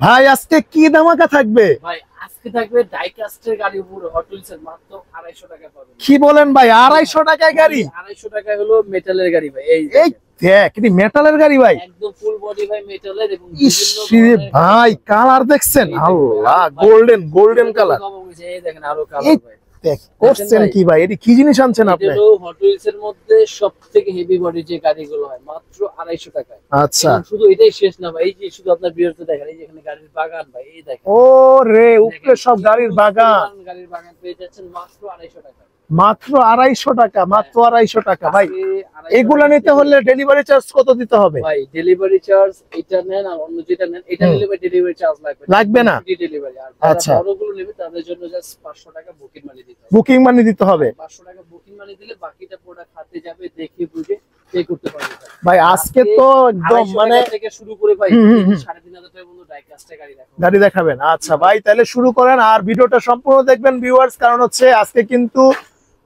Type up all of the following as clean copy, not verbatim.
ভাই আজকে কি ধামাকা থাকবে? ভাই আজকে থাকবে ডাইকাস্টের গাড়ি পুরো হট হুইলসের মাত্র 250 টাকা পাবেন। কি বলেন ভাই, 250 টাকায় গাড়ি? 250 টাকা হলো মেটালের গাড়ি ভাই। এই দেখ, এটি মেটালের গাড়ি ভাই, একদম ফুল বডি ভাই মেটালের এবং ইসরে ভাই কালার দেখছেন, আল্লাহ গোল্ডেন গোল্ডেন কালার। এই দেখেন আরো কালার ভাই। করছেন কি ভাই, এটি কি জিনিস আনছেন আপনি? এটা হট হুইলস এর মধ্যে সবথেকে হেভি বডি যে গাড়িগুলো হয় মাত্র 250 টাকায়। আচ্ছা, শুধু এটাই শেষ না ভাই, এই যে শুধু আপনার বিরতে দেখেন, এই যে এখানে গাড়ির বাগান ভাই, এই দেখেন ও রে উপরে সব গাড়ির বাগান। গাড়ির বাগান পেয়ে যাচ্ছেন মাত্র 250 টাকা। মাত্র 250 টাকা, মাত্র 250 টাকা ভাই। এগুলা নিতে হলে ডেলিভারি চার্জ কত দিতে হবে ভাই? ডেলিভারি চার্জ এটা নেন আর অন্য যেটা নেন এটা নিলে ভাই ডেলিভারি চার্জ লাগবে না। ডেলিভারি আর আচ্ছা, বড়গুলো নেবে তাদের জন্য জাস্ট 500 টাকা বুকিং মানি দিতে হবে। বুকিং মানি দিতে হবে 500 টাকা বুকিং মানি দিলে বাকিটা প্রোডাক্ট হাতে যাবে, দেখে বুঝে পে করতে পারবে ভাই। আজকে তো একদম মানে থেকে শুরু করে ভাই 3500 টাকা পর্যন্ত ডাইকাস্টে গাড়ি দেখাবেন। আচ্ছা ভাই, তাহলে শুরু করেন আর ভিডিওটা সম্পূর্ণ দেখবেন ভিউয়ার্স, কারণ হচ্ছে আজকে কিন্তু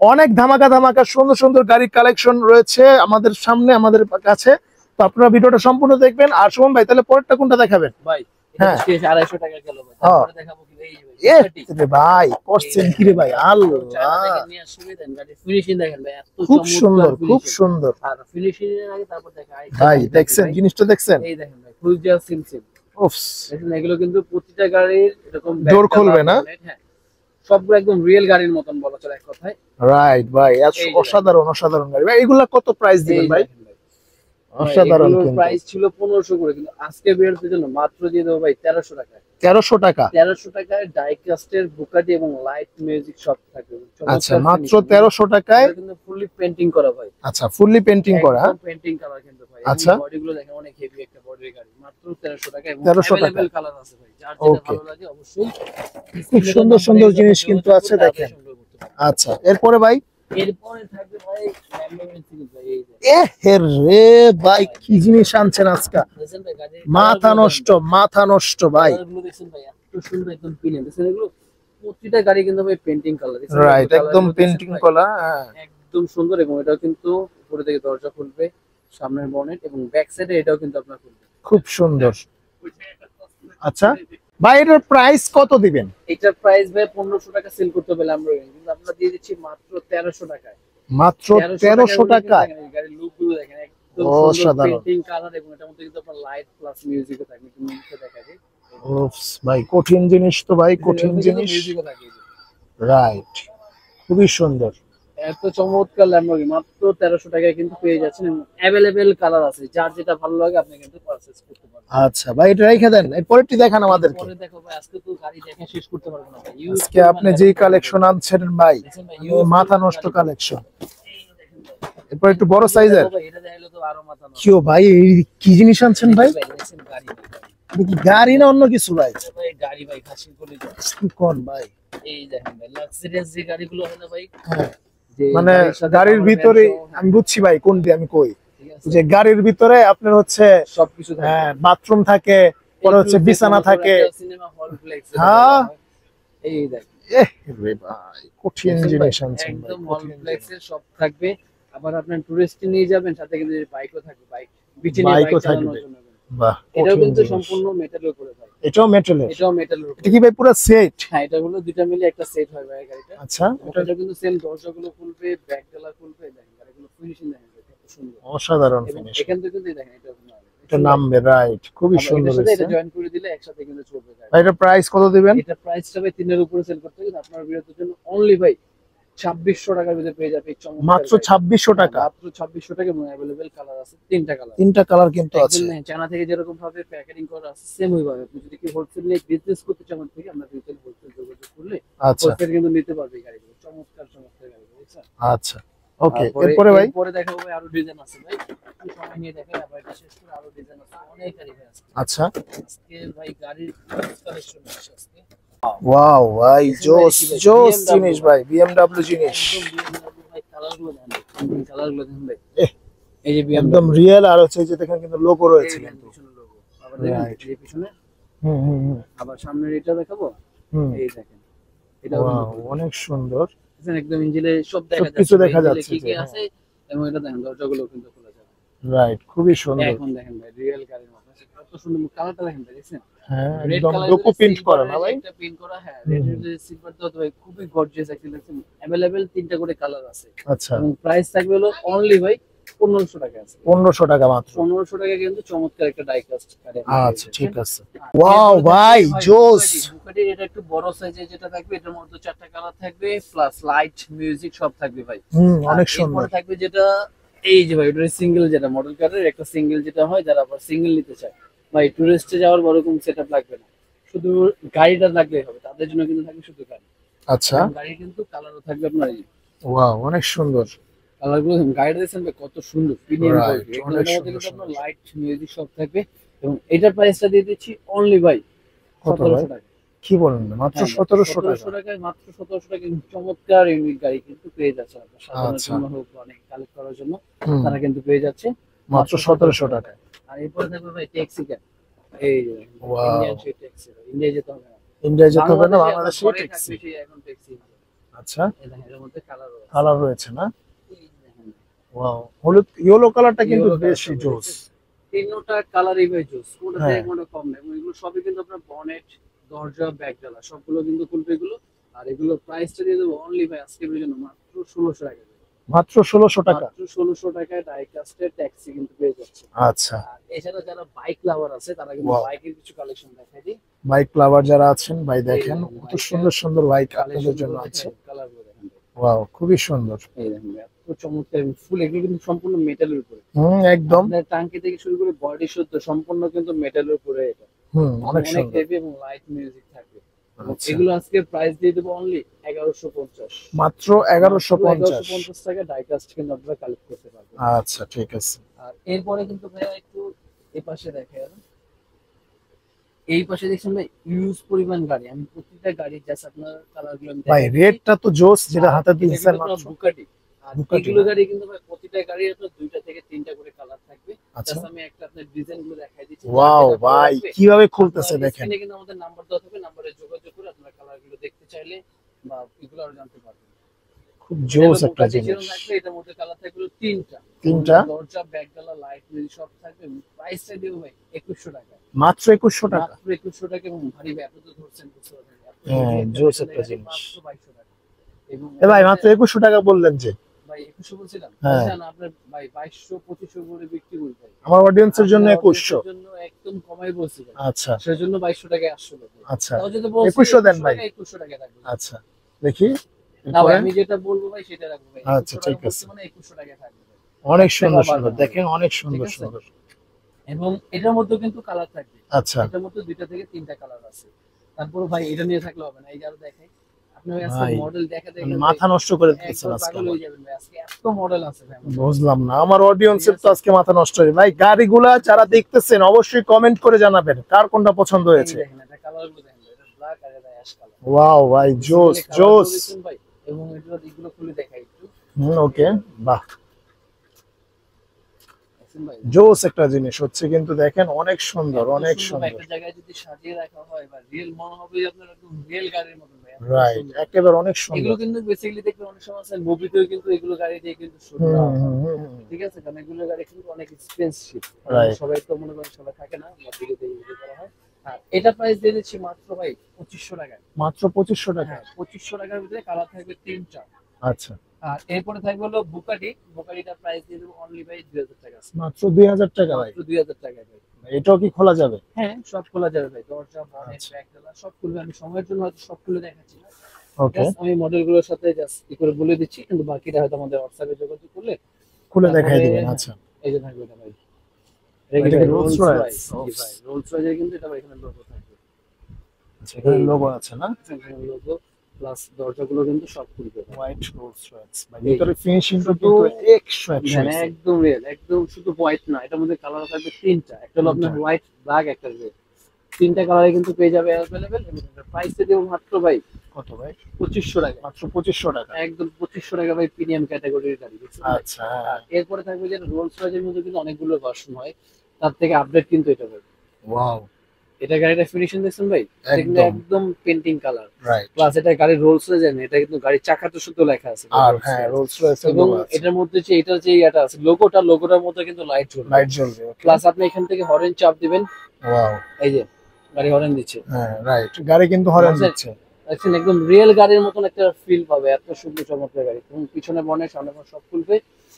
অনেক ধামাকা ধামাকা সুন্দর সুন্দর গাড়ির কালেকশন রয়েছে আমাদের সামনে, আমাদের কাছে। তো আপনারা ভিডিওটা সম্পূর্ণ দেখবেন। আর সুমন ভাই, তাহলে পরেরটা কোনটা দেখাবেন? ভাই হ্যাঁ, 250 টাকা গেল ভাই। তারপরে দেখাবো কি ভাই করছেন কি রে ভাই, আল্লাহ ফিনিশিং দেখেন ভাই, এত খুব সুন্দর, খুব সুন্দর। আর ফিনিশিং এর আগে তারপর দেখাই ভাই, দেখছেন জিনিসটা, দেখছেন? এই দেখেন ভাই, ফুল জাল সিমসিম। উফস, দেখেন এগুলো কিন্তু প্রতিটা গাড়ির এরকম ডোর খুলবে না? হ্যাঁ, সবগুলো একদম রিয়েল গাড়ির মতন বলা চলে এক কথায়। রাইট ভাই, অসাধারণ অসাধারণ গাড়ি ভাই। এগুলা কত প্রাইস দিবেন ভাই? অসাধারণ। কিন্তু প্রাইস ছিল 1500 করে, কিন্তু আজকে বেরোতে জন্য মাত্র দিয়ে দেবো ভাই 1300 টাকা। 1300 টাকা? 1300 টাকায় ডাইকাস্টের বুকাটি এবং লাইট মিউজিক সব থাকবে। আচ্ছা, মাত্র 1300 টাকায় কিন্তু ফুললি পেইন্টিং করা ভাই। আচ্ছা, ফুললি পেইন্টিং করা, একদম পেইন্টিং করা কিন্তু ভাই। আচ্ছা, বডিগুলো দেখেন অনেক হেভি একটা বডির গাড়ি, মাত্র 1300 টাকা এবং 1300 টাকা। अवेलेबल কালার আছে ভাই, যার যেটা ভালো লাগে অবশ্যই। খুব সুন্দর সুন্দর জিনিস কিন্তু আছে, দেখেন। আচ্ছা, এরপরে ভাই? এরপরে থাকবে ভাই ল্যাম্বরগিনি সিরিজ ভাই। এই রে ভাই, কি জিনিস আনছেন আজকে, দেখেন ভাই গাড়ি মাথা নষ্ট, মাথা নষ্ট ভাই। এগুলো দেখেন ভাই এত সুন্দর, একদম প্রিমিয়াম। দেখেন এগুলো প্রতিটা গাড়ি কিন্তু ভাই পেইন্টিং কালার, রাইট, একদম পেইন্টিং করা, একদম সুন্দর। এবং এটাও কিন্তু উপরে থেকে দরজা খুলবে, সামনের বনেট এবং ব্যাক সাইডে এটাও কিন্তু আপনার খুলবে, খুব সুন্দর। আচ্ছা ভাই, এটার প্রাইস কত দিবেন? এটার প্রাইস ভাই 1500 টাকা সেল করতে হবে ল্যাম্বরগিনি, কিন্তু আমরা দিয়ে দিচ্ছি মাত্র 1300 টাকায়। মাত্র 1300 টাকা? গাড়ির লুকগুলো দেখেন, একদম সুন্দর পেইন্টিং কালার এবং এটার মধ্যে কিন্তু আপনার লাইট প্লাস মিউজিকও থাকবে। একটু মিউজিকও দেখাবে। ওফস ভাই, কঠিন জিনিস তো ভাই, কঠিন জিনিস। রাইট, খুবই সুন্দর। এত চমৎকার ল্যাম্বরগিনি মাত্র 1300 টাকায় কিন্তু পেয়ে যাচ্ছেন এবং अवेलेबल কালার আছে, যার যেটা ভালো লাগে আপনি কিন্তু পারচেজ করতে পারবেন। আচ্ছা ভাই, এটা রেখে দেন, এরপরটি দেখান আমাদেরকে। পরে দেখো ভাই, আজকে তো গাড়ি দেখে শেষ করতে পারবো না ভাই। আজকে আপনি যে কালেকশন আনছেন ভাই, মাথা নষ্ট কালেকশন। এরপর একটু বড় সাইজের, এটা দেখাইলে তো আরো মাথা নষ্ট। কি ভাই, কি জিনিস আনছেন ভাই? দেখেন গাড়ি, কি গাড়ি না অন্য কিছু ভাই? ভাই গাড়ি ভাই, খাসি করে কি কোন ভাই? এই দেখেন ভাই, লাক্সারিয়াস যে গাড়িগুলো হয় না ভাই, মানে গাড়ির ভিতরে আমি বুঝছি ভাই কোনটি আমি কই, যে গাড়ির ভিতরে আপনার হচ্ছে সবকিছু থাকে, হ্যাঁ, বাথরুম থাকে, পরে হচ্ছে বিছানা থাকে। সিনেমা হল ফ্লেক্স, হ্যাঁ এই দেখেন রে ভাই, কঠিন জিনিস আনছেন ভাই, একদম হল ফ্লেক্সের সব থাকবে। আবার আপনার টুরিস্ট নিয়ে যাবেন, সাথে কিন্তু বাইকও থাকবে, বিচে নিয়ে বাইক চালানোর জন্য। বাহ, এটাও কিন্তু সম্পূর্ণ মেটালের উপরে ভাই। এটাও মেটালের? এটাও মেটালের উপরে। এটা কি ভাই পুরো সেট? হ্যাঁ, এটা হলো দুটো মিলে একটা সেট হয় ভাই গাড়িটা। আচ্ছা, এটা কিন্তু সেম দরজাগুলো খুলবে, ব্যাক ডালা খুলবে, দেখেন গাড়িগুলো ফিনিশিং দেখেন কত সুন্দর, অসাধারণ ফিনিশ। এখান থেকে কিন্তু দেখেন এটা নামবে, রাইট, খুবই সুন্দর। এটা জয়েন করে দিলে একসাথে কিন্তু চলবে গাড়ি। ভাই, এটা প্রাইস কত দিবেন? এটা প্রাইসটা ভাই 3 এর উপরে সেল করতে গেলে আপনার বিরতির জন্য অনলি ভাই 2600 টাকার ভিতরে পেয়ে যাবে। মাত্র 2600 টাকা? মাত্র 2600 টাকা এবং अवेलेबल কালার আছে, তিনটা কালার। তিনটা কালার কিন্তু আছে। চায়না থেকে যেরকম ভাবে প্যাকেজিং করা আছে সেম ওইভাবে। আপনি যদি কি হোলসেল নিয়ে বিজনেস করতে চান থেকে আমরা রিটেল হোলসেল যোগাযোগ করলে হোলসেল কিন্তু নিতে পারবে গাড়িগুলো। চমৎকার চমৎকার গাড়ি, বুঝছেন? আচ্ছা, ওকে। এরপরে ভাই? এরপরে দেখাবো ভাই আরো ডিজাইন আছে ভাই, একটু সময় নিয়ে দেখেন, আবার এটা শেষ করে আরো ডিজাইন আছে, অনেক গাড়ি আছে। আচ্ছা, আজকে ভাই গাড়ির কালেকশন আছে আজকে। ওয়াও ভাই, জোস জোস জিনিস ভাই, BMW জিনিস। ভাই কালারগুলো দেখেন, কালারগুলো দেখেন ভাই, এই যে একদম রিয়েল। আর হচ্ছে যে দেখেন কিন্তু লোগো রয়েছে কিন্তু, লোগো আবার দেখেন এই পিছনে। আবার সামনের এটা দেখাবো, এই দেখেন, এটা অনেক সুন্দর। একদম ইঞ্জিনে সব কিছু দেখা যাচ্ছে কি আছে, এবং এটা দেখেন দরজাগুলো কিন্তু খোলা যাবে। রাইট, খুবই সুন্দর। এখন দেখেন ভাই রিয়েল গাড়ির মতো কত সুন্দর কালারটা দেখেন ভাই, দেখছেন? হ্যাঁ রেড একদম কালার ডোকো প্রিন্ট করা না ভাই? একটা প্রিন্ট করা, হ্যাঁ রেড এর সিলভার তো ভাই খুবই গর্জিয়াস একটা লাগছে। अवेलेबल তিনটা করে কালার আছে আচ্ছা, এবং প্রাইস থাকবে হলো অনলি ভাই 1500 টাকা আছে। 1500 টাকা মাত্র। 1500 টাকা কিন্তু চমৎকার একটা ডাই কাস্ট কাটে। আচ্ছা ঠিক আছে। ওয়াও ভাই জোস। বুকাটির এটা একটু বড় সাইজের যেটা থাকবে, এটার মধ্যে চারটা কালার থাকবে প্লাস লাইট মিউজিক সব থাকবে ভাই। অনেক সুন্দর। এরপরে থাকবে যেটা এই যে ভাই ওটা সিঙ্গেল, যেটা মডেল কারের একটা সিঙ্গেল যেটা হয়, যারা আবার সিঙ্গেল নিতে চায় ভাই, টুরিস্টে যাওয়ার বড় কোনো সেটআপ লাগবে না, শুধু গাড়িটা লাগলেই হবে, তাদের জন্য কিন্তু থাকবে শুধু গাড়ি। আচ্ছা, গাড়ি কিন্তু কালারও থাকবে আপনার এই ওয়াও অনেক সুন্দর। কালার গুলো, গাড়িটা দেখছেন ভাই কত সুন্দর প্রিমিয়াম Right, কোয়ালিটি, অনেক এটার মধ্যে সুন্দর, কিন্তু আপনার সুন্দর। লাইট মিউজিক সব থাকবে। এবং এটার প্রাইসটা দিয়ে দিচ্ছি অনলি ভাই কত ভাই? 1700 টাকা। কি বলেন, মাত্র হ্যাঁ, 1700 টাকা? 1700 টাকায় মাত্র 1700 টাকা চমৎকার ইউনিক গাড়ি কিন্তু পেয়ে যাচ্ছে আপনার, সাধারণের আচ্ছা। জন্য হোক বা অনেক কালেক্ট করার জন্য হুম, তারা কিন্তু পেয়ে যাচ্ছে মাত্র 1700 টাকা। আর এরপরে থাকবে ভাই ট্যাক্সি ক্যাব, এই যে Wow. ইন্ডিয়ান সেই ট্যাক্সি, ইন্ডিয়া যেতে হবে না, ইন্ডিয়া যেতে হবে না, বাংলাদেশে বাংলাদেশে ঘরে ট্যাক্সি। থাকবে সেই এখন ট্যাক্সি। আচ্ছা, এর মধ্যে কালার আছে, কালার রয়েছে না? এই দেখেন, ওয়াও, হলুদ ইয়েলো কালারটা কিন্তু Yellow বেশি colour জোস। তিনটা কালারই ভাই জোস, কোনটা হ্যাঁ। থেকে কোনটা কম নেই, এবং এগুলো সবই কিন্তু আপনার বনেট, দরজা, ব্যাক ডালা সবগুলো কিন্তু খুলবে এগুলো। আর এগুলো প্রাইসটা দিয়ে দেবো অনলি ভাই আজকের জন্য মাত্র 1600 টাকা। মাত্র 1600 টাকা? মাত্র 1600 টাকায় ডাই কাস্টের ট্যাক্সি কিন্তু পেয়ে যাচ্ছে। আচ্ছা, আর এছাড়া যারা বাইক লাভার আছে তারা কিন্তু Wow. বাইকের কিছু কালেকশন দেখাই দিই। বাইক লাভার যারা আছেন ভাই দেখেন এই কত বাইকের সুন্দর সুন্দর বাইক আপনাদের কালেকশন জন্য আছে। কালার গুলো দেখেন, ওয়াও, খুবই সুন্দর। এই দেখেন ভাই, এত চমৎকার ফুল, এগুলো কিন্তু সম্পূর্ণ মেটালের উপরে, একদম। আপনার টাঙ্কি থেকে শুরু করে বডি শুদ্ধ সম্পূর্ণ কিন্তু মেটালের উপরে, এটা অনেক অনেক সুন্দর। হেভি এবং লাইট মিউজিক থাকবে। এবং আচ্ছা, এগুলো আজকে প্রাইস দিয়ে দেবো অনলি 1150, মাত্র 1150। 1150 টাকা ডাই কাস্ট কিন্তু আপনারা কালেক্ট করতে পারবেন। আচ্ছা ঠিক আছে। আর এরপরে কিন্তু ভাইয়া একটু এই পাশে দেখেন, এই পাশে দেখছেন ভাই ইউজ পরিমাণ গাড়ি, আমি প্রতিটা গাড়ি জাস্ট আপনার কালার গুলো আমি ভাই দেখাই দিচ্ছি। রেটটা তো জোস, যেটা আর হাতে এটা দিয়েছেন কিন্তু আপনার মাত্র। বুকাটি, আর বুকাটি এগুলো না? গাড়ি কিন্তু ভাই প্রতিটা গাড়ি আপনার দুইটা থেকে তিনটা করে কালার থাকবে। আচ্ছা, জাস্ট আমি একটা আপনার ডিজাইন গুলো দেখাই দিচ্ছি, ওয়াও যেটা ভালো ভাই লাগবে। কিভাবে খুলতেছে আপনার দেখেন। স্ক্রিনে কিন্তু আমাদের নাম্বার দেওয়া থাকবে, নাম্বারে যোগাযোগ করে আপনারা কালার গুলো দেখতে চাইলে বা এগুলো আরো জানতে পারবেন। খুব জোস একটা বুকাটি জিনিস। যেরকম থাকবে, এটার মধ্যে কালার থাকবে তিনটা, তিনটা? দরজা, ব্যাক ডালা, লাইট মিউজিক সব থাকবে। প্রাইসটা দিব ভাই 2100 টাকা, মাত্র 2100 টাকা? মাত্র 2100 টাকা। এবং ভারী ভাই আপনি তো ধরছেন বুঝতে পারছেন, এত হ্যাঁ, heavy জোস একটা একটা গাড়ি জিনিস। মাত্র 2200 টাকা। এবং এ ভাই মাত্র 2100 টাকা বললেন যে? ভাই 2100 বলছিলাম, হ্যাঁ। আচ্ছা না আপনার ভাই 2200 2500 করে বিক্রি করি ভাই, আমার অডিয়েন্সের জন্য আপনার 2100। audience এর জন্য একদম কমাই বলছি ভাই, আচ্ছা সেজন্য 2200 টাকায় আসলো ভাই। আচ্ছা, তাও যদি বলছি 2100 দেন ভাই। 2100 টাকা থাকবে। আচ্ছা দেখি না ভাই এরপরে। আমি যেটা বলবো ভাই সেটা রাখবো ভাই, আচ্ছা, 2100 ঠিক টাকা আছে। বলছি মানে 2100 টাকায় থাকবে ভাই। অনেক সুন্দর টাকা সুন্দর বাড়বে না। দেখেন, অনেক সুন্দর ঠিক আছে? সুন্দর। এবং এটার মধ্যে কিন্তু কালার থাকবে, আচ্ছা এটার মধ্যে দুইটা থেকে তিনটা কালার আছে। তারপরে ভাই এটা নিয়ে থাকলে হবে না, এই যে আরো দেখাই, আপনি ভাই আজকে ভাই, মডেল দেখা মানে দেখে মাথা নষ্ট করে দিতেছেন একদম আজকে পাগল আমার। হয়ে যাবেন ভাই, আজকে এত মডেল আছে ভাই আমাদের। বুঝলাম না, আমার অডিয়েন্সের তো আজকে মাথা নষ্ট হয়ে ভাই। গাড়িগুলা যারা দেখতেছেন অবশ্যই কমেন্ট করে জানাবেন কার কোনটা পছন্দ এই হয়েছে। দেখেন এটা কালারগুলো দেখেন ভাই, এটা ব্ল্যাক আর এটা অ্যাশ কালার। ওয়াও ভাই জোস জোস। ভাই এবং এটা দিকগুলো খুলে দেখাই একটু, ওকে, বাহ দেখছেন ভাই জোস একটা জিনিস হচ্ছে কিন্তু দেখেন, অনেক সুন্দর এত অনেক সুন্দর ভাই, সুন্দর। একটা জায়গায় যদি সাজিয়ে রাখা হয় বা রিয়েল মনে হবে যে আপনার একদম রিয়েল গাড়ির মতন ভাই, এত রাইট, সুন্দর। একেবারে অনেক এগুলো সুন্দর। কিন্তু বেসিক্যালি দেখবেন অনেক সময় আছে মুভিতেও কিন্তু এগুলো গাড়ি দিয়ে কিন্তু শুট হুম, করা হয়। হুম, হুম, হুম। ঠিক আছে, কারণ এগুলো গাড়ি কিন্তু অনেক এক্সপেন্সিভ, Right. সবাই তো মনে করেন সবাই থাকে না, ভিডিওতে ইউজ করা হয়। আর এটা প্রাইস দিয়ে দিচ্ছি মাত্র ভাই 2500 টাকায়। মাত্র 2500 টাকা? হ্যাঁ 2500 টাকার ভিতরে কালার থাকবে তিনটা। আচ্ছা, আর এরপরে থাকবে হলো বুকাটি, বুকাটিটার প্রাইস দিয়ে দেবো অনলি ভাই 2000 টাকা আছে। মাত্র 2000 টাকা ভাই? মাত্র 2000 টাকা ভাই। এটাও কি খোলা যাবে? হ্যাঁ সব খোলা যাবে ভাই, দরজা, বনেট, আচ্ছা। ব্যাক ডালা সব খুলবে। আমি সময়ের জন্য হয়তো সব খুলে দেখাচ্ছি না, ওকে, Just আমি মডেলগুলোর সাথে জাস্ট কি করে বলে দিচ্ছি, কিন্তু বাকিটা হয়তো আমাদের হোয়াটসঅ্যাপে যোগাযোগ করলে খুলে দেখাই তারপরে, দিবেন। হ্যাঁ, আচ্ছা, এই যে থাকবে এটা ভাই, এটা কি রোলস Rolls Royce? রয়েস ভাই, রোলস রয়েসের কিন্তু এটা ভাই এখানে লোগো থাকবে, আচ্ছা, এখানে লোগো আছে না? এখানে লোগো প্লাস দরজাগুলো কিন্তু সব খুলবে ভাই। হোয়াইট রোলস রয়েস ভাই, ভিতরে ফিনিশিংটা শুধু কিন্তু 100 হ্যাঁ একদম রিয়েল, একদম শুধু হোয়াইট না, এটার মধ্যে কালার থাকবে তিনটা, একটা হলো আপনার তিনটা। হোয়াইট, ব্ল্যাক, একটা রেড, তিনটা কালারে কিন্তু পেয়ে যাবে अवेलेबल। এবং প্রাইসে দেব মাত্র ভাই কত ভাই? 2500 টাকা, মাত্র 2500 টাকা? একদম 2500 টাকা ভাই, প্রিমিয়াম ক্যাটাগরির গাড়ি দেখছেন ভাই? আচ্ছা, হ্যাঁ। আর এরপরে থাকবে যে রোলস রয়েসের মধ্যে কিন্তু অনেকগুলো ভার্সন হয়, তার থেকে আপডেট কিন্তু এটা ভাই, ওয়াও, এটা গাড়িটা ফিনিশিং দেখছেন ভাই, এটা কিন্তু একদম। একদম পেন্টিং কালার, রাইট। প্লাস এটা গাড়ির রোলস রয়েস জানেন, এটা কিন্তু গাড়ির চাকাতে শুধু লেখা আছে আর Rolls হ্যাঁ, Royce। রোলস রয়েস এবং এটার মধ্যে যে এটা যে ইয়াটা আছে লোগোটা, লোগোটার মধ্যে কিন্তু লাইট জ্বলবে, লাইট জ্বলবে। ওকে, প্লাস আপনি এখান থেকে হরেন চাপ দিবেন, ওয়াও, এই যে গাড়ি হরেন দিচ্ছে, হ্যাঁ রাইট, গাড়ি কিন্তু হরেন বুঝছেন? দিচ্ছে। দেখছেন একদম রিয়েল গাড়ির মতন একটা ফিল পাবে, এত সুন্দর চমৎকার গাড়ি। এবং পিছনে বনেট সামনে বনেট সব খুলবে।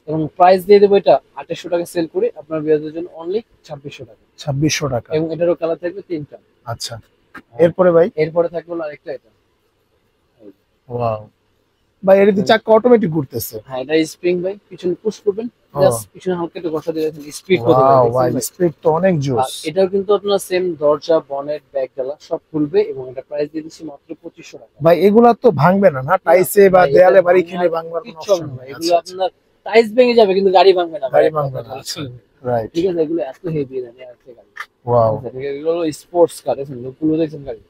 এবং প্রাইস দিয়ে দেবো এটা 2800 টাকা সেল করে আপনার বিয়ের জন্য অনলি 2600 টাকা। 2600 টাকা। এবং এটারও কালার থাকবে তিনটা। আচ্ছা, এরপরে ভাই? এরপরে থাকবে হলো আরেকটা এটা। ওয়াও ভাই, এর তো চাকা অটোমেটিক ঘুরতেছে। হ্যাঁ, এটা স্প্রিং ভাই, পিছনে পুশ করবেন, ও। জাস্ট পিছনে হালকা একটু ঘষা দিয়ে দেখেন স্পিড কত ওয়াও ভাই, ভাই। স্পিড তো অনেক আর জোস। এটাও কিন্তু আপনার সেম দরজা, বনেট, ব্যাক ডালা সব খুলবে। এবং এটা প্রাইস দিয়ে দিচ্ছি মাত্র 2500 টাকা। ভাই এগুলা তো ভাঙবে না, না টাইসে বা ভাই, দেয়ালে এটা বাড়ি ভাঙার খেলে ভাঙবার কোনো কিচ্ছু অপশন হবে না। নেই। এগুলো আপনার টাইস ভেঙে যাবে কিন্তু গাড়ি ভাঙবে না ভাই, গাড়ি একটা ভাঙবে কথা না, বলছি। রাইট। ঠিক আছে, এগুলো এত হেভি না আছে গাড়ি। ওয়াও, ঠিক আছে, এগুলো হলো স্পোর্টস কার, দেখেন লোকগুলো দেখছেন গাড়ি।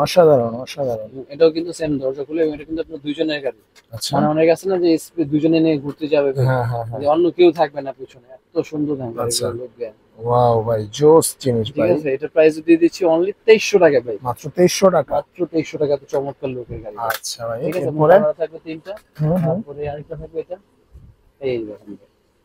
অসাধারণ অসাধারণ। এটাও কিন্তু সেম দরজা খুলে, এবং এটা কিন্তু আপনার দুজনের গাড়ি। আচ্ছা, মানে অনেক আছে না যে দুজনে নিয়ে ঘুরতে যাবে ভাই, হ্যাঁ হ্যাঁ হ্যাঁ। যে অন্য কেউ থাকবে না পিছনে, এত সুন্দর দেখেন আচ্ছা। গাড়িগুলো লোক দেয়। ওয়াও ভাই, জোস জিনিস ঠিক ভাই। আছে, এটা প্রাইস দিয়ে দিচ্ছি অনলি 2300 টাকা ভাই। মাত্র 2300 টাকা। মাত্র 2300 টাকা, তো চমৎকার লোকের গাড়ি। আচ্ছা ভাই, ঠিক আছে, এরপরে? মোটা থাকবে তিনটা। তারপরে আরেকটা থাকবে এটা, এই দেখেন।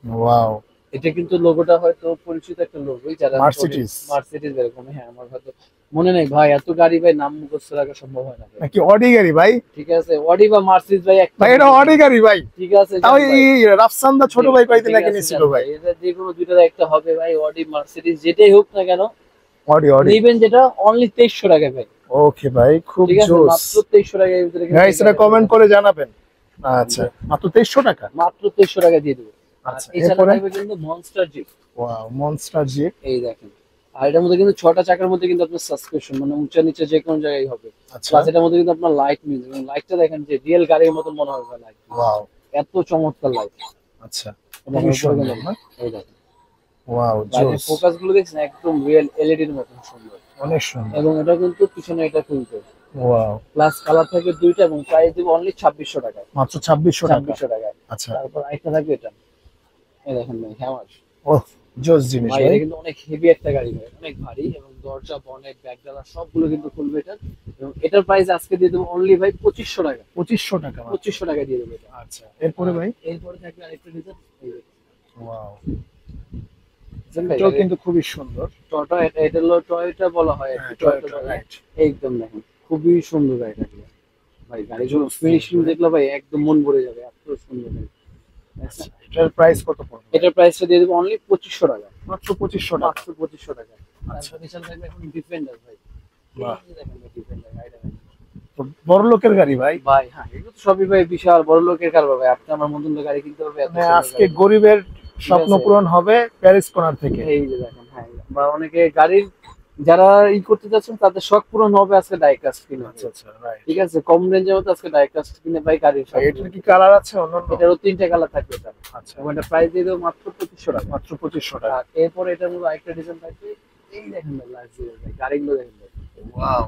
ওয়াও, এটা কিন্তু লোগোটা হয়তো পরিচিত একটা লোগো, যারা মার্সিডিজ। মার্সিডিজ এরকম। হ্যাঁ, আমার হয়তো মনে নেই ভাই, এত গাড়ি ভাই নাম মুখস্থ রাখা সম্ভব হয় না ভাই। নাকি অডি গাড়ি ভাই? ঠিক আছে, অডি বা মার্সিডিজ ভাই একটা। ভাই এটা অডি গাড়ি ভাই। ঠিক আছে, তাও যান ভাই। এই রাফসান্দা ছোট ভাই কয়দিন ঠিক আগে আছে, নিছিল যান ভাই। এটা যে কোনো দুইটার একটা হবে ভাই, অডি মার্সিডিজ যেটাই হোক না কেন, অডি অডি। নেবেন যেটা অনলি 2300 টাকা ভাই। ওকে ভাই, খুব ঠিক আছে, জোস। মাত্র 2300 টাকার ভিতরে কিন্তু গাইস এটা কমেন্ট করে জানাবেন। আচ্ছা, মাত্র 2300 টাকা। মাত্র 2300 টাকা দিয়ে দেবো। আর আচ্ছা, এছাড়া এরপরে? থাকবে কিন্তু monster jeep. Wow, monster jeep. এই দেখেন, আর এটার মধ্যে কিন্তু 6টা চাকার মধ্যে কিন্তু আপনার সাসপেনশন, মানে উঁচা নিচে যে কোনো জায়গায় হবে। আচ্ছা, প্লাস এটার মধ্যে কিন্তু আপনার লাইট মিউজিক, এবং লাইটটা দেখেন যে রিয়েল গাড়ির মতো মনে হবে লাইট। ওয়াও, এত চমৎকার লাইট। আচ্ছা, এবং খুবই উপরে সুন্দর কিন্তু না? এই দেখেন ওয়াও, লাইটের জোস, ফোকাস গুলো দেখছেন একদম রিয়েল এলইডির মতন সুন্দর। অনেক সুন্দর। এবং এটা কিন্তু পিছনে এটা খুলবে। ওয়াও, প্লাস কালার থাকবে দুইটা, এবং প্রাইস দিব অনলি 2600 টাকায়। মাত্র 2600 টাকা। 2600 টাকায়। আচ্ছা, তারপর আরেকটা থাকবে এটা, এই দেখেন ভাই হ্যামার। ও জোস জিনিস ভাই ভাই। এটা কিন্তু অনেক হেভি একটা গাড়ি ভাই, অনেক ভারী। এবং দরজা, বনেট, ব্যাকডালা সবগুলো কিন্তু খুলবে এটা। এবং এটার প্রাইস আজকে দিয়ে দেবো অনলি ভাই 2500 টাকা। 2500 টাকা মাত্র। 2500 টাকা দিয়ে দেবো এটা। আচ্ছা, এরপরে ভাই? এরপরে থাকবে আরেকটা ডিজাইন, এই দেখুন। ওয়াও, বুঝছেন ভাই, এটাও কিন্তু খুবই সুন্দর। টয়টা, এটা হলো টয়োটা বলা হয় আর কি, হ্যাঁ, টয়োটা টয়োটা, বলা হয়। রাইট। একদম দেখেন খুবই সুন্দর গাড়িটা ভাই। গাড়িগুলো ফিনিশিং দেখলে ভাই একদম মন ভরে যাবে, এত সুন্দর গাড়ি। আচ্ছা, এটার প্রাইস কত পড়বে? এটার প্রাইসটা দিয়ে দেবো অনলি 2500 টাকা। মাত্র 2500 টাকা। মাত্র 2500 টাকা। আচ্ছা, তারপর নিচে থাকবে এখন ডিফেন্ডার ভাই। বাহ। এই যে দেখেন ভাই ডিফেন্ডার গাড়িটা দেখেন। তো বড় লোকের গাড়ি ভাই। ভাই হ্যাঁ, এগুলো তো সবই ভাই বিশাল বড় লোকের কারবার ভাই। আপনি আমার মতন তো গাড়ি কিনতে হবে এত মানে সুন্দর আজকে গাড়ি। গরিবের স্বপ্ন ঠিক আছে। পূরণ হবে প্যারিস কর্নার থেকে। এই যে দেখেন, হ্যাঁ, বা অনেকে গাড়ির যারা করতে যাচ্ছেন তাদের শখ পূরণ হবে আজকে ডাইকাস্ট কিনে। আচ্ছা আচ্ছা, রাইট। ঠিক আছে, কম রেঞ্জের মধ্যে আজকে ডাইকাস্ট কিনে ভাই গাড়ির শখ এটার কি কালার আছে অন্যান্য? এটারও 3টা কালার থাকবে এটা। আচ্ছা, এবং এটা প্রাইস দিয়ে দেবো মাত্র 2500 টাকা। মাত্র 2500 টাকা। আর এরপর এটার মধ্যে আরেকটা ডিজাইন থাকবে, এই দেখেন ভাই লাক্সারি ভাই গাড়িগুলো দেখেন ভাই। ওয়াও,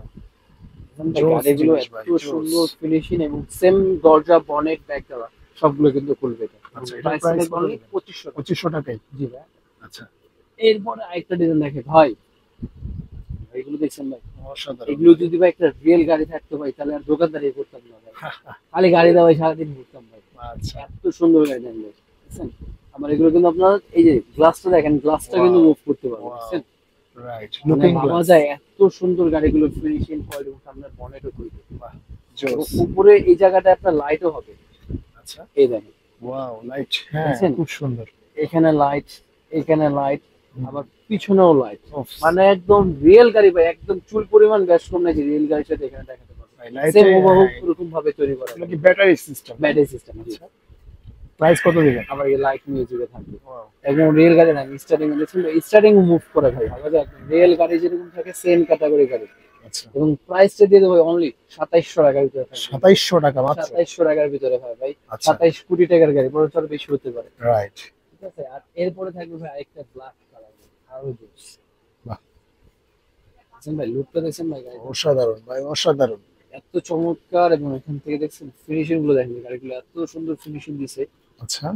দেখেন ভাই, জোস গাড়িগুলো জিনিস ভাই, এত জোস। সুন্দর ফিনিশিং, এবং সেম দরজা, বনেট, ব্যাকডালা সবগুলো কিন্তু খুলবে এটা। আচ্ছা, এটার প্রাইস প্রাইস থাকবে অনলি 2500 টাকা। 2500 টাকাই। জি ভাই। আচ্ছা, এরপরে আরেকটা ডিজাইন দেখে ভাই, এগুলো দেখছেন ভাই, অসাধারণ। এগুলো যদি ভাই একটা রিয়েল গাড়ি থাকতো ভাই, তাহলে আর দোকানদারি করতাম না ভাই, খালি গাড়ি দেওয়াই সারাদিন ঘুরতাম ভাই। আচ্ছা, এত সুন্দর গাড়ি দেন ভাই, বুঝছেন? আমার এগুলো কিন্তু আপনার এই যে গ্লাসটা দেখেন, গ্লাসটা কিন্তু মুভ করতে পারবে, Wow. বুঝছেন? রাইট, মানে লুকিং ভাবা গ্লাস। যায় এত সুন্দর গাড়িগুলো ফিনিশিং কোয়ালিটি, এবং সামনে বনেটও করবে। জোস। উপরে এই জায়গাটা আপনার লাইটও হবে, আচ্ছা, এই দেখেন ওয়াও, লাইট। হ্যাঁ, দেখছেন? খুব সুন্দর। এখানে লাইট, এখানে লাইট, আবার পিছনেও লাইট। ওফ, মানে একদম রিয়েল গাড়ি ভাই, একদম চুল পরিমাণ গ্যাস কম নাই যে রিয়েল গাড়ির সাথে এখানে দেখাতে পারবে। ভাই, লাইটে সেম হুবহু এরকম ভাবে তৈরি করা এগুলো কি ব্যাটারি সিস্টেম? Battery system. আচ্ছা, প্রাইস কত দিবেন? আবার এই লাইট মিউজিকে থাকবে। ওয়াও, একদম রিয়েল গাড়ি না, স্টার্টিং দেখছেন স্টার্টিং মুভ করে ভাই, ভাবা যায় রিয়েল গাড়ি যেরকম থাকে সেম ক্যাটাগরি গাড়ি। আচ্ছা, এবং প্রাইসটা দিয়ে দেবো অনলি 2700 টাকার ভিতরে থাকবে। 2700 টাকা মাত্র। 2700 টাকার ভিতরে হয় ভাই। আচ্ছা, 27 কোটি টাকার গাড়ি, বড় চড় বেশি হতে পারে। রাইট। ঠিক আছে, আর এরপরে থাকবে ভাই আরেকটা ব্ল্যাক কালার, আরো জোস। বাহ, দেখছেন ভাই লুকটা, দেখছেন ভাই গাড়ি অসাধারণ ভাই, অসাধারণ। এত চমৎকার। এবং এখান থেকে দেখছেন ফিনিশিং গুলো দেখেন, গাড়িগুলো এত সুন্দর ফিনিশিং দিছে। আচ্ছা,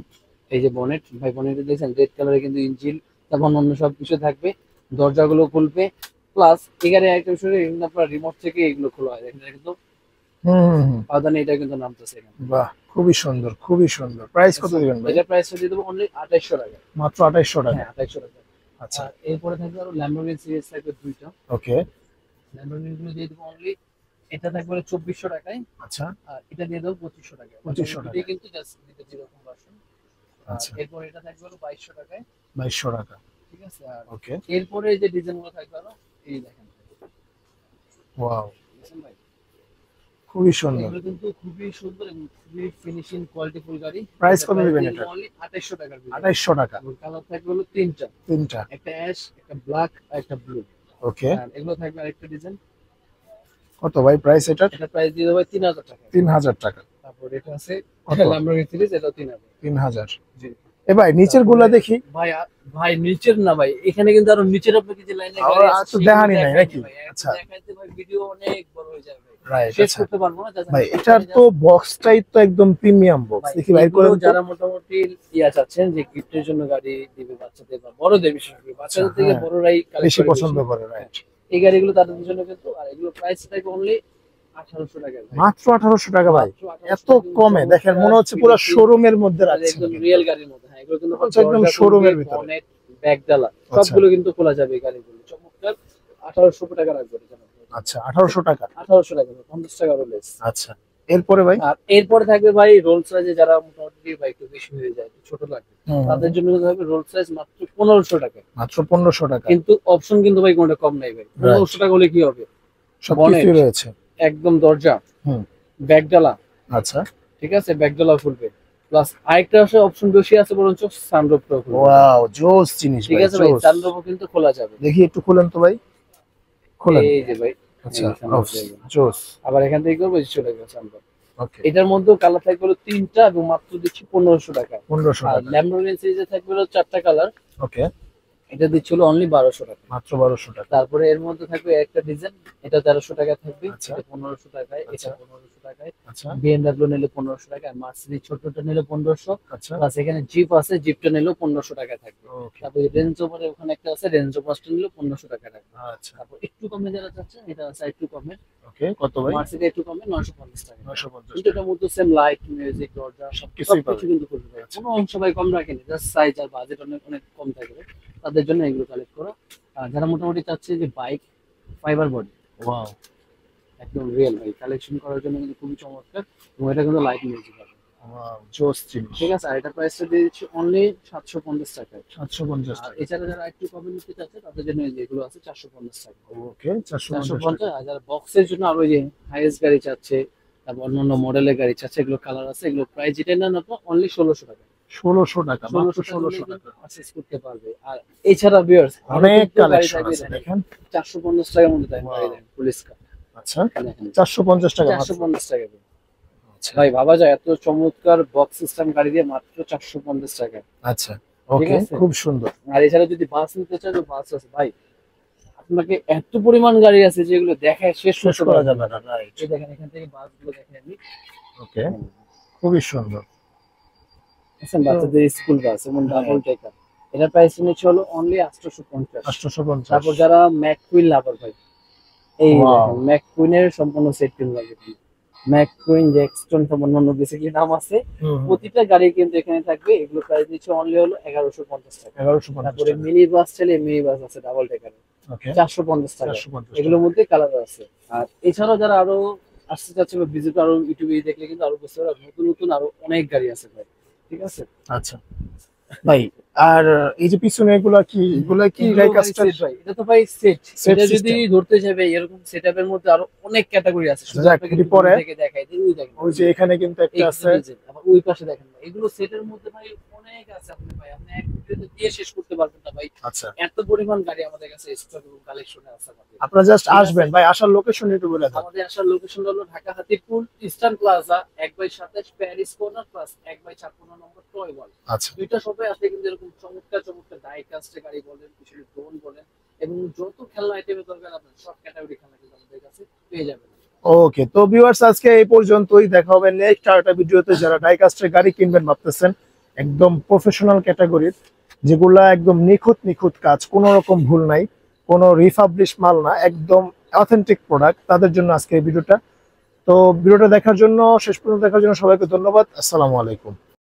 এই যে বনেট ভাই, বনেটে দেখছেন রেড কালারে কিন্তু ইঞ্জিন, তারপর অন্য সব কিছু থাকবে, দরজাগুলো খুলবে। প্লাস এখানে একটা বিষয়, কিন্তু আপনার রিমোট থেকে এগুলো খোলা হয়, দেখেন কিন্তু হুম, পাদানি এটা কিন্তু নামতেছে এখানে। বাহ, খুবই সুন্দর, খুবই সুন্দর। প্রাইস কত দিবেন ভাই? এটা প্রাইসটা দিয়ে দেবো অনলি 2800 টাকা। মাত্র 2800 টাকা। হ্যাঁ, 2800 টাকা। আচ্ছা, আর এরপরে থাকবে আরো ল্যাম্বরগিনি সিরিজ থাকবে দুইটা। ওকে। ল্যাম্বরগিনি গুলো দিয়ে দেবো অনলি, এটা থাকবে 2400 টাকায়, আচ্ছা আর এটা দিয়ে দেবো 2500 টাকায়। 2500 টাকা। দুটোই কিন্তু জাস্ট দিতে যেরকম ভার্সন। আর আচ্ছা এরপর এটা থাকবে 2200 টাকায়, 2200 টাকা। ঠিক আছে। আর ওকে, এরপরে যে ডিজাইনগুলো থাকবে আরো, এই দেখেন, ওয়াও, বুঝছেন ভাই? খুবই সুন্দর। এগুলো কিন্তু খুবই সুন্দর এবং খুবই ফিনিশিং কোয়ালিটি ফুল গাড়ি। প্রাইস কত দিবেন এটা? অনলি 2800 টাকার ভিতরে। 2800 টাকা। কালার থাকবে হলো তিনটা, তিনটা। একটা অ্যাশ, একটা ব্ল্যাক আর একটা ব্লু। ওকে, আর এগুলো থাকবে আরেকটা ডিজাইন। কত ভাই প্রাইস এটার? এটা প্রাইস দিয়ে দেবো 3000 টাকা। 3000 টাকা। তারপর এটা আছে কত? ল্যাম্বরগিনি সিরিজ, এটাও 3000। 3000। জি। এ ভাই নিচের গুলা দেখি। ভাই ভাই নিচের না ভাই, এখানে কিন্তু আরো নিচের আপনাকে যে লাইনে আর গাড়ি আর আছে তো সেগুলো দেখানি নাই দেখাইনি নাকি? ভাই। আচ্ছা। দেখাইতে ভাই ভিডিও অনেক বড় হয়ে যাবে ভাই। রাইট, শেষ আচ্ছা। করতে পারবো না। ভাই এটার তো বক্সটাই তো একদম প্রিমিয়াম বক্স। দেখি ভাই এগুলো করেন তো। যারা মোটামুটি ইয়া চাচ্ছেন যে গিফটের জন্য গাড়ি দিবে বাচ্চাদের বা বড়দের, বিশেষ করে বাচ্চাদের থেকে হ্যাঁ, বড়রাই কালেক্ট বেশি করে পছন্দ করে, রাইট। এই গাড়িগুলো তাদের জন্য কিন্তু। আর এগুলো প্রাইস থাকবে অনলি 1800 টাকা ভাই। মাত্র 1800 টাকা ভাই, মাত্র 1800 এত টাকা কমে? দেখেন মনে হচ্ছে পুরো শোরুমের মধ্যে আর রাখছেন একদম কিন্তু। রিয়েল গাড়ির মধ্যে। হ্যাঁ, এগুলো কিন্তু মনে হচ্ছে একদম শোরুমের ভিতরে। অনেক ব্যাগডালা আচ্ছা। সবগুলো কিন্তু খোলা যাবে এই গাড়িগুলো। চমৎকার। 1800 টাকা রাখবে এটা জানো। আচ্ছা 1800 টাকা। 1800 টাকা, 50 টাকা লেস। আচ্ছা, এরপরে ভাই? আর এরপরে থাকবে ভাই রোল সাইজে, যারা মোটামুটি ভাই একটু বেশি হয়ে যায়, একটু ছোট লাগে, তাদের জন্য কিন্তু থাকবে রোল সাইজ মাত্র 1500 টাকা। মাত্র 1500 টাকা। কিন্তু অপশন কিন্তু ভাই কোনটা কম নাই ভাই। 1500 টাকা হলে কি হবে? সবকিছু রয়েছে। একদম দরজা, হুম, ব্যাগডালা, আচ্ছা। ঠিক আছে, ব্যাগডালা খুলবে। প্লাস আরেকটা আছে অপশন বেশি আছে বরঞ্চ, সানরুফটাও খুলবে। ওয়াও, জোস জিনিস ঠিক ভাই, আছে ভাই, জোস। সানরুফও কিন্তু খোলা যাবে। দেখি একটু খুলেন তো ভাই, খুলেন। এই যে ভাই, আচ্ছা, এই sunroof জায়গা। জোস। আবার এখান থেকে করবো চলে গেছে সানরুফ। ওকে, এটার মধ্যেও কালার থাকবে হলো তিনটা এবং মাত্র দিচ্ছি 1500 টাকা। 1500 আর টাকা। ল্যাম্বরগিনি সিরিজে থাকবে হলো চারটা কালার, ওকে, এটা দিচ্ছিল অনলি 1200 টাকা। মাত্র 1200 টাকা। তারপরে এর মধ্যে থাকবে একটা ডিজাইন, এটা 1300 টাকা থাকবে, আচ্ছা। এটা 1500 টাকায়, এটা আচ্ছা। 1500 টাকায়। আচ্ছা, বিএমডব্লিউ নিলে 1500 টাকা, আর মার্সিডিজ ছোটটা নিলে 1500। আচ্ছা। প্লাস এখানে জিপ আছে, জিপটা নিলেও 1500 টাকা থাকবে। ওকে, তারপরে রেঞ্জ ওভারে ওখানে একটা আছে, রেঞ্জ ওভারটা নিলেও 1500 টাকা থাকবে। আচ্ছা। তারপর একটু কমে যারা চাচ্ছেন, এটা আছে একটু কমে, ওকে, কত ভাই? মার্সিডিজ একটু কমে 950 টাকা। 950 কিন্তু এটার মধ্যে সেম লাইট, মিউজিক, দরজা সবকিছুই সবকিছু পাবে। কিন্তু করতে পারে। কোনো অংশ ভাই কম রাখেনি, জাস্ট সাইজ আর বাজেট অনেক অনেক কম থাকবে, তাদের জন্য এগুলো কালেক্ট করো। আর যারা মোটামুটি চাচ্ছে যে বাইক ফাইবার বডি, ওয়াও, একদম রিয়েল ভাই, কালেকশন করার জন্য কিন্তু খুবই চমৎকার। এবং এটা কিন্তু লাইট মিউজিক হবে, ওয়াও, জোস জিনিস। ঠিক আছে। আর এটা প্রাইসটা দিয়ে দিচ্ছি অনলি 750 টাকায়। 750 আর টাকা। এছাড়া যারা একটু কমে নিতে চাচ্ছে তাদের জন্য এই যেগুলো আছে 450 টাকা। ওকে, 450 টাকা। 450। আর যারা বক্সের জন্য আরো ওই যে হাইয়েস্ট গাড়ি চাচ্ছে, তারপর অন্যান্য মডেলের গাড়ি চাচ্ছে, এগুলো কালার আছে, এগুলো প্রাইস যেটা নেন আপনার অনলি 1600 টাকা। 1600 টাকা, মাত্র 1600 1600 টাকা টাকা। পারচেজ করতে পারবে। আর এছাড়া ভিউয়ার্স অনেক কালেকশন আছে দেখেন। 450 টাকার মধ্যে দেন Wow. পুলিশ কার আচ্ছা, দেখেন, 450 টাকা মাত্র। 450 টাকা দিয়ে। আচ্ছা, ভাই ভাবা যায় এত চমৎকার বক্স সিস্টেম গাড়ি দিয়ে মাত্র 450 টাকা। আচ্ছা, ওকে, আছে। খুব সুন্দর। আর এছাড়া যদি বাস নিতে চান তো বাস আছে ভাই, আপনাকে এত পরিমাণ গাড়ি আছে যেগুলো দেখায় শেষ শেষ করতে করা পারবেন যাবে না। না, রাইট। এই দেখেন এখান থেকে বাসগুলো দেখেন আমি, ওকে, খুবই সুন্দর। আছেন বাচ্চাদের স্কুল বাস এবং হ্যাঁ। ডাবল টেকার, এটা প্রাইস নিচ্ছে হলো অনলি 850। 850। তারপর যারা ম্যাককুইন লাভার ভাই, এই Wow. দেখেন ম্যাককুইনের সম্পূর্ণ সেট কিনতে লাগবে। ম্যাককুইন, জ্যাকস্টন সব অন্যান্য বেসিক্যালি নাম আছে, প্রতিটা গাড়ি কিন্তু এখানে থাকবে। এগুলো প্রাইস নিচ্ছে অনলি হলো 1150 টাকা। 1150 তারপরে টাকা। মিনি বাস চাইলে মিনি বাস আছে ডাবল টেকার, ওকে, 450 টাকা। 450 এগুলোর মধ্যে কালার আছে। আর এছাড়াও যারা আরো আসতে চাচ্ছে বা ভিজিট আরো ইউটিউবে দেখলে কিন্তু আরো বুঝতে পারবে নতুন নতুন আরো অনেক গাড়ি আছে ভাই, ঠিক আছে। আচ্ছা ভাই, আর এই যে পিছনে এগুলা কি, এগুলা কি এগুলো লাইক ভাই set ভাই, এটা তো ভাই সেট। Set এটা যদি system। ধরতে যাবে এরকম সেটআপের মধ্যে আরো অনেক ক্যাটাগরি আছে, শুধু যাক, আপনাকে এটি দূর পরে থেকে দেখাই দিই। ওই দেখেন, ওই যে এখানে কিন্তু একটা এই আছে। যে আবার ওই পাশে দেখেন ভাই, এগুলো সেটের মধ্যে ভাই অনেক আছে। আপনি ভাই আপনি এক ভিডিওতে দিয়ে শেষ করতে পারবেন না ভাই, আচ্ছা, এত পরিমাণ গাড়ি আমাদের কাছে স্টক এবং কালেকশনে আছে আমাদের। আপনারা জাস্ট ঠিক আছে। আসবেন ভাই, আসার লোকেশন একটু বলে দেন। আমাদের আসার লোকেশন হলো Dhaka Hatirpool eastern plaza 1/27 Paris corner plus 1/56 number toy wall. আচ্ছা, দুইটা শপে আসলে কিন্তু এরকম চমৎকার চমৎকার ডাই কাস্টের গাড়ি বলেন, কিছু ড্রোন বলেন এবং যত খেলনা আইটেমের দরকার আপনার সব ক্যাটাগরি খেলনা কিন্তু আমাদের কাছে পেয়ে যাবেন। ওকে, তো ভিউয়ার্স আজকে এই পর্যন্তই। দেখা হবে নেক্সট আরেকটা ভিডিওতে। যারা ডাইকাস্টের গাড়ি কিনবেন ভাবতেছেন, একদম প্রফেশনাল ক্যাটাগরির, যেগুলা একদম নিখুঁত নিখুঁত কাজ, কোনো রকম ভুল নাই, কোনো রিফাবলিশ মাল না, একদম অথেন্টিক প্রোডাক্ট, তাদের জন্য আজকে এই ভিডিওটা। তো ভিডিওটা দেখার জন্য, শেষ পর্যন্ত দেখার জন্য সবাইকে ধন্যবাদ। আসসালামু আলাইকুম।